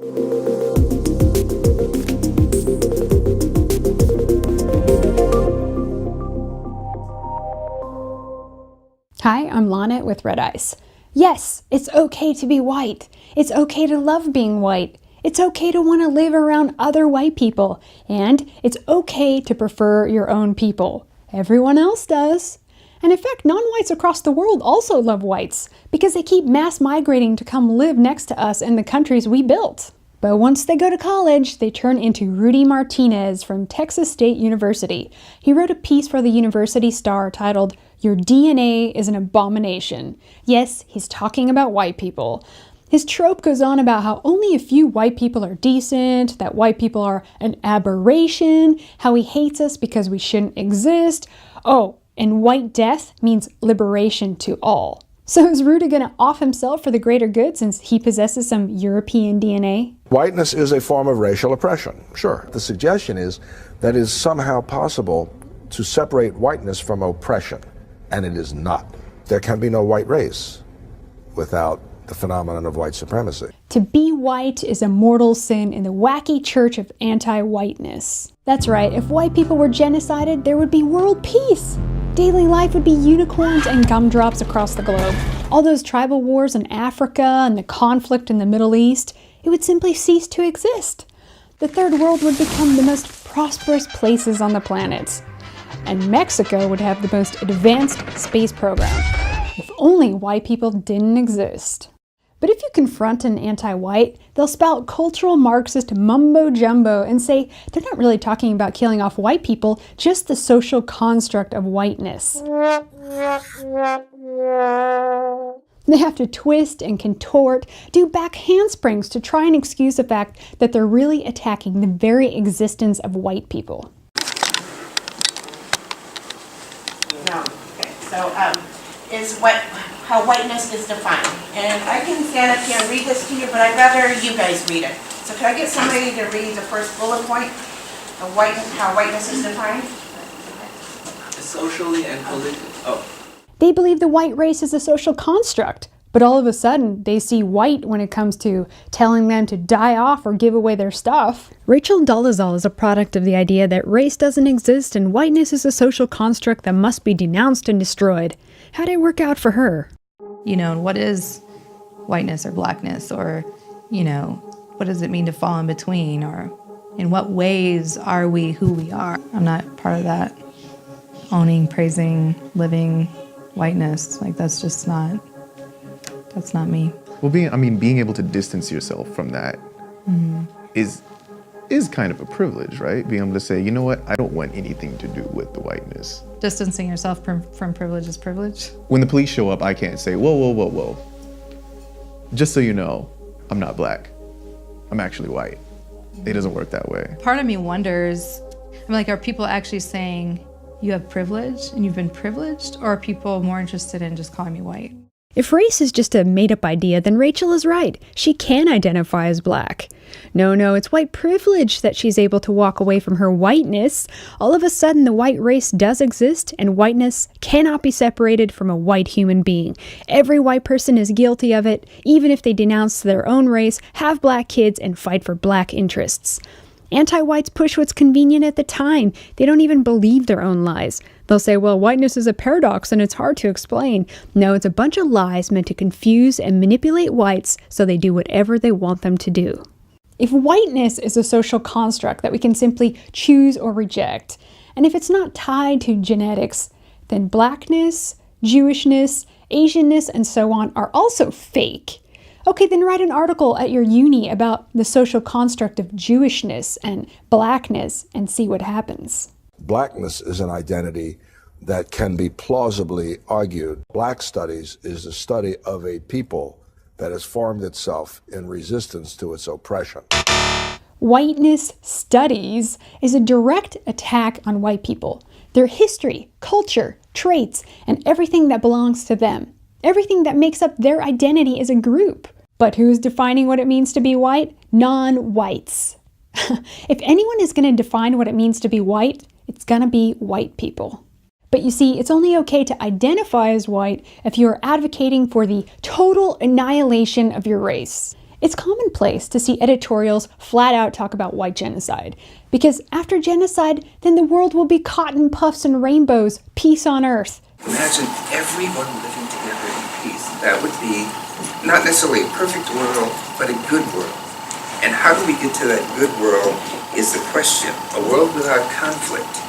Hi, I'm Lana with Red Eyes. Yes, it's okay to be white. It's okay to love being white. It's okay to want to live around other white people. And it's okay to prefer your own people. Everyone else does. And in fact, non-whites across the world also love whites because they keep mass migrating to come live next to us in the countries we built. But once they go to college, they turn into Rudy Martinez from Texas State University. He wrote a piece for the University Star titled, "Your DNA is an Abomination." Yes, he's talking about white people. His trope goes on about how only a few white people are decent, that white people are an aberration, how he hates us because we shouldn't exist. Oh, and white death means liberation to all. So is Rudy going to off himself for the greater good since he possesses some European DNA? Whiteness is a form of racial oppression, sure. The suggestion is that it is somehow possible to separate whiteness from oppression, and it is not. There can be no white race without the phenomenon of white supremacy. To be white is a mortal sin in the wacky church of anti-whiteness. That's right, if white people were genocided, there would be world peace. Daily life would be unicorns and gumdrops across the globe. All those tribal wars in Africa and the conflict in the Middle East, it would simply cease to exist. The third world would become the most prosperous places on the planet. And Mexico would have the most advanced space program. If only white people didn't exist. But if you confront an anti-white, they'll spout cultural Marxist mumbo-jumbo and say they're not really talking about killing off white people, just the social construct of whiteness. They have to twist and contort, do back handsprings to try and excuse the fact that they're really attacking the very existence of white people. No. Okay. So, is how whiteness is defined. And I can stand up here and read this to you, but I'd rather you guys read it. So can I get somebody to read the first bullet point of how whiteness is defined? Socially and politically. Oh. They believe the white race is a social construct, but all of a sudden they see white when it comes to telling them to die off or give away their stuff. Rachel Dolezal is a product of the idea that race doesn't exist and whiteness is a social construct that must be denounced and destroyed. How'd it work out for her? You know, what is whiteness or blackness, or, you know, what does it mean to fall in between, or in what ways are we who we are? I'm not part of that owning, praising, living whiteness. Like, that's not me. Well, being able to distance yourself from that is kind of a privilege, right? Being able to say, you know what, I don't want anything to do with the whiteness. Distancing yourself from privilege is privilege? When the police show up, I can't say, whoa, whoa, whoa, whoa. Just so you know, I'm not black. I'm actually white. It doesn't work that way. Part of me wonders, are people actually saying you have privilege and you've been privileged, or are people more interested in just calling me white? If race is just a made-up idea, then Rachel is right. She can identify as black. No, it's white privilege that she's able to walk away from her whiteness. All of a sudden, the white race does exist, and whiteness cannot be separated from a white human being. Every white person is guilty of it, even if they denounce their own race, have black kids, and fight for black interests. Anti-whites push what's convenient at the time. They don't even believe their own lies. They'll say, well, whiteness is a paradox and it's hard to explain. No, it's a bunch of lies meant to confuse and manipulate whites so they do whatever they want them to do. If whiteness is a social construct that we can simply choose or reject, and if it's not tied to genetics, then blackness, Jewishness, Asianness, and so on are also fake. Okay, then write an article at your uni about the social construct of Jewishness and blackness and see what happens. Blackness is an identity that can be plausibly argued. Black studies is the study of a people that has formed itself in resistance to its oppression. Whiteness studies is a direct attack on white people, their history, culture, traits, and everything that belongs to them. Everything that makes up their identity as a group. But who's defining what it means to be white? Non-whites. If anyone is going to define what it means to be white, it's going to be white people. But you see, it's only okay to identify as white if you are advocating for the total annihilation of your race. It's commonplace to see editorials flat out talk about white genocide, because after genocide, then the world will be cotton puffs and rainbows, peace on earth. Imagine everyone living together in peace. That would be not necessarily a perfect world, but a good world. And how do we get to that good world is the question. A world without conflict.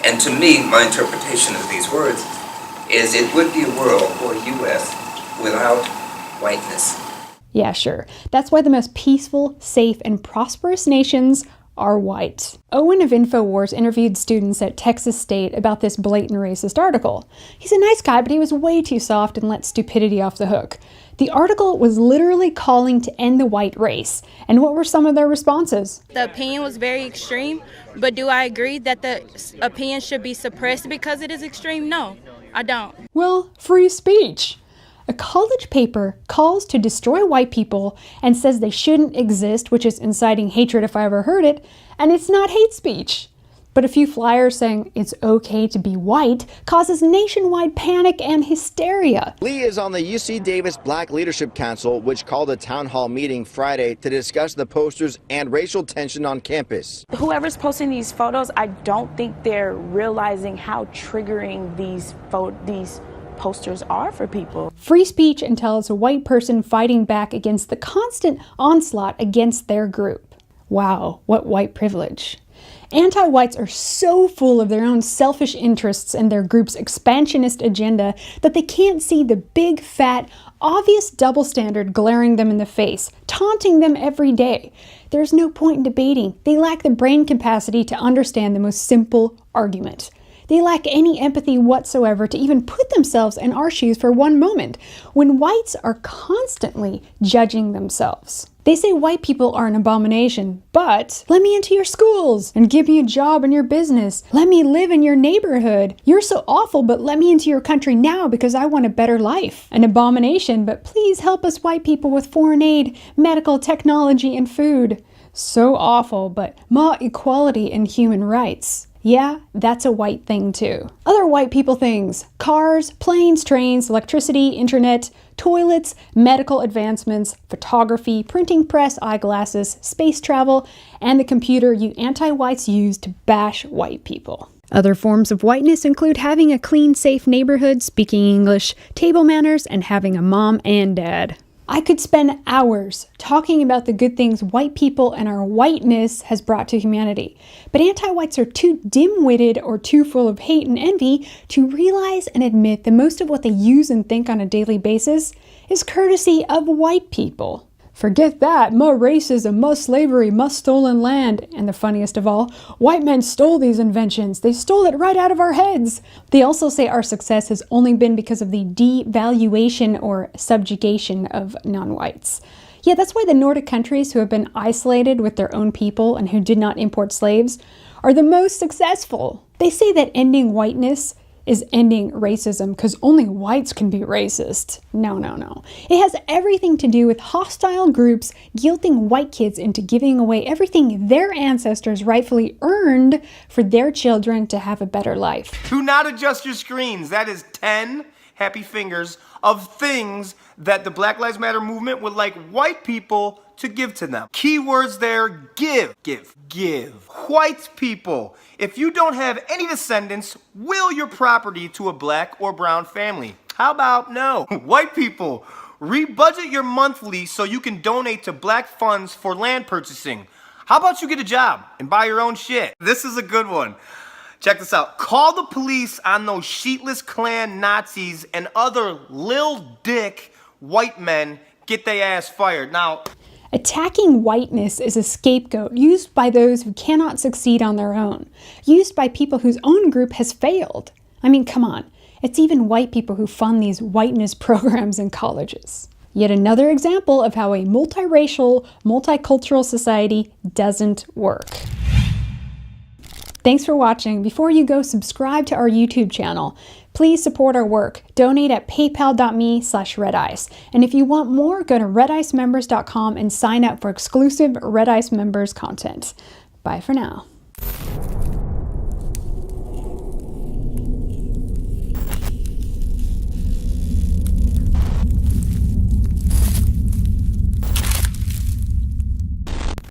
And to me, my interpretation of these words is it would be a world, or a U.S., without whiteness. Yeah, sure. That's why the most peaceful, safe, and prosperous nations are white. Owen of InfoWars interviewed students at Texas State about this blatant racist article. He's a nice guy, but he was way too soft and let stupidity off the hook. The article was literally calling to end the white race. And what were some of their responses? The opinion was very extreme, but do I agree that the opinion should be suppressed because it is extreme? No, I don't. Well, free speech. A college paper calls to destroy white people and says they shouldn't exist, which is inciting hatred if I ever heard it, and it's not hate speech. But a few flyers saying it's okay to be white causes nationwide panic and hysteria. Lee is on the UC Davis Black Leadership Council, which called a town hall meeting Friday to discuss the posters and racial tension on campus. Whoever's posting these photos, I don't think they're realizing how triggering these posters are for people. Free speech until it's a white person fighting back against the constant onslaught against their group. Wow, what white privilege. Anti-whites are so full of their own selfish interests and their group's expansionist agenda that they can't see the big, fat, obvious double standard glaring them in the face, taunting them every day. There's no point in debating. They lack the brain capacity to understand the most simple argument. They lack any empathy whatsoever to even put themselves in our shoes for one moment, when whites are constantly judging themselves. They say white people are an abomination, but let me into your schools and give me a job in your business. Let me live in your neighborhood. You're so awful, but let me into your country now because I want a better life. An abomination, but please help us white people with foreign aid, medical technology, and food. So awful, but more equality and human rights. Yeah, that's a white thing too. Other white people things: cars, planes, trains, electricity, internet, toilets, medical advancements, photography, printing press, eyeglasses, space travel, and the computer you anti-whites use to bash white people. Other forms of whiteness include having a clean, safe neighborhood, speaking English, table manners, and having a mom and dad. I could spend hours talking about the good things white people and our whiteness has brought to humanity, but anti-whites are too dim-witted or too full of hate and envy to realize and admit that most of what they use and think on a daily basis is courtesy of white people. Forget that, more racism, more slavery, more stolen land, and the funniest of all, white men stole these inventions. They stole it right out of our heads. They also say our success has only been because of the devaluation or subjugation of non-whites. Yeah, that's why the Nordic countries who have been isolated with their own people and who did not import slaves are the most successful. They say that ending whiteness is ending racism because only whites can be racist. No. It has everything to do with hostile groups guilting white kids into giving away everything their ancestors rightfully earned for their children to have a better life. Do not adjust your screens. That is 10 happy fingers of things that the Black Lives Matter movement would like white people to give to them. Keywords there: give. White people, if you don't have any descendants, will your property to a black or brown family. How about no? White people, rebudget your monthly so you can donate to black funds for land purchasing. How about you get a job and buy your own shit? This is a good one. Check this out. Call the police on those sheetless Klan Nazis and other lil dick white men. Get their ass fired. Now, attacking whiteness is a scapegoat used by those who cannot succeed on their own, used by people whose own group has failed. I mean, come on. It's even white people who fund these whiteness programs in colleges. Yet another example of how a multiracial, multicultural society doesn't work. Thanks for watching. Before you go, subscribe to our YouTube channel. Please support our work. Donate at paypal.me/redice. And if you want more, go to redicemembers.com and sign up for exclusive Red Ice members content. Bye for now.